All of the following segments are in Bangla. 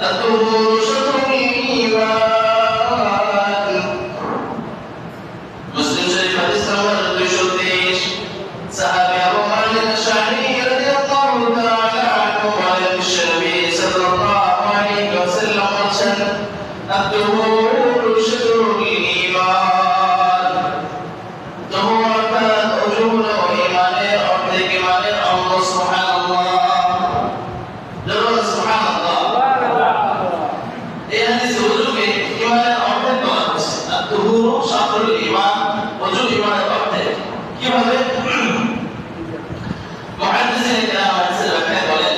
الطهور شطر الإيمان مسلم شريف حديث نمبر 223 صحابي أبو مالك الأشعري رضي الله تعالى عنه قال النبي صلى الله عليه وسلم الطهور شطر الإيمان طهور أجور إيمان أرضك إيمان الله سبحان الله جل سبحان الله إيه حديث وجوب إيمان أرضك الطهور شطر الإيمان وجوب إيمان أرضك কিভাবে মুহাদ্দিসিন কেরাম হাদিসের ব্যাখ্যায় বলেন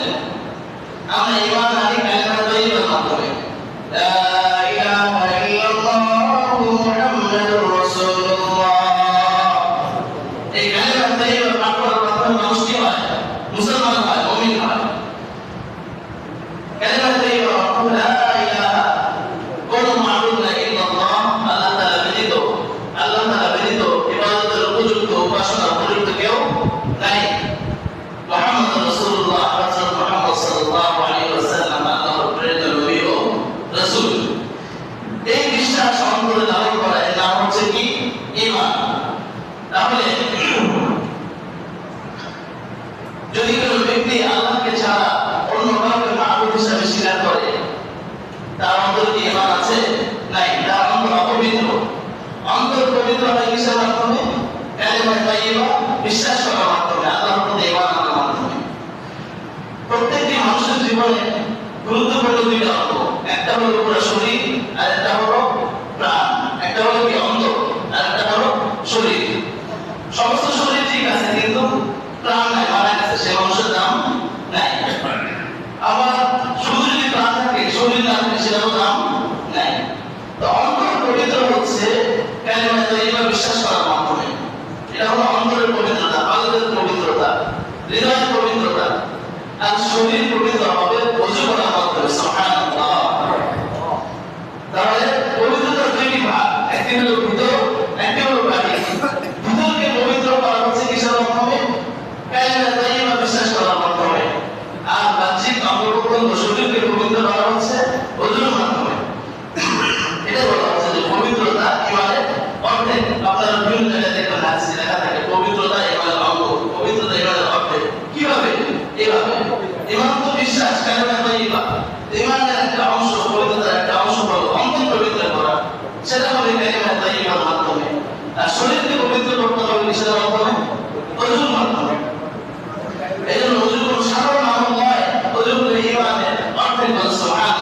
আমরা ঈমান আনি কালিমা তাইয়্যিবার মাধ্যমে লা ইলাহা ইল্লাল্লাহু মুহাম্মাদুর রাসূলুল্লাহ এই কালিমা তাইয়্যিবা পাঠ করার মাধ্যমে মানুষ কি হয় মুসলমান হয় মুমিন হয় কালিমা তাইয়্যিবা অর্থ লা ইলাহা কোন মাবুদ নাই ইল্লাল্লাহ আল্লাহ তাআলা ব্যতীত আল্লাহ তাআলা ব্যতীত ইবাদতের উপযুক্ত উপাসনার উপযুক্ত কেউ নাই মুহাম্মদুর রাসূলুল্লাহ হযরত মুহাম্মদ সাল্লাল্লাহু আলাইহি ওয়াসাল্লাম আল্লাহর প্রেরিত নবী ও রাসূল এই বিশ্বাস অন্তরে ধারণ করা এর নাম হচ্ছে কি ঈমান তাহলে যদি কোনো ব্যক্তি আল্লাহকে ছাড়া অন্য কাউকে মাবুদ হিসেবে স্বীকার করে তার অন্তরে কি ঈমান আছে নাই তার অন্তর অপবিত্র অন্তর পবিত্র হয় কিসের মাধ্যমে কালিমা তাইয়্যিবা বিশ্বাস করার মাধ্যমে আল্লাহর প্রতি ঈমান আনার মাধ্যমে প্রত্যেকটি মানুষের জীবনে গুরুত্বপূর্ণ দুইটা অঙ্গ একটা হলো পুরো শরীর আর একটা হলো প্রাণ একটা হলো কি অন্তর আর একটা হলো শরীর সমস্ত শরীর ঠিক আছে কিন্তু প্রাণ নাই মারা গেছে সে মানুষের দাম নাই আবার শুধু যদি প্রাণ থাকে শরীর না থাকে সেটারও দাম নাই তো অন্তর পবিত্র হচ্ছে কালিমা তাইয়্যিবা বিশ্বাস করার মাধ্যমে এটা হলো অন্তরের পবিত্রতা আল্লাহর পবিত্রতা হৃদয়ের পবিত্রতা আর শরীর পবিত্র হবে ওযু করার মাধ্যমে সুবহানাল্লাহ তাহলে পবিত্রতার দুইটি ভাগ একটি হলো ভিতর একটি হলো বাহির ভিতরকে পবিত্র করা হচ্ছে কিসের মাধ্যমে কালিমা তাইয়্যিবা বিশ্বাস করার মাধ্যমে আর বাহ্যিক অঙ্গ-প্রত্যঙ্গ শরীরকে পবিত্র করা হচ্ছে ওযুর মাধ্যমে এটা বলা হচ্ছে যে পবিত্রতা ঈমানের অর্ধেক আপনারা বিভিন্ন জায়গায় দেখবেন হাদিসে লেখা থাকে পবিত্রতা ঈমানের অঙ্গ পবিত্রতা ঈমানের অর্ধেক কিভাবে এইভাবে ঈমান তো বিশ্বাস কালিমা তাইয়্যিবা ঈমানের একটা অংশ পবিত্রতার একটা অংশ হলো অন্তর পবিত্র করা সেটা হবে কালিমা তাইয়্যিবার মাধ্যমে আর শরীরকে পবিত্র করতে হবে কিসের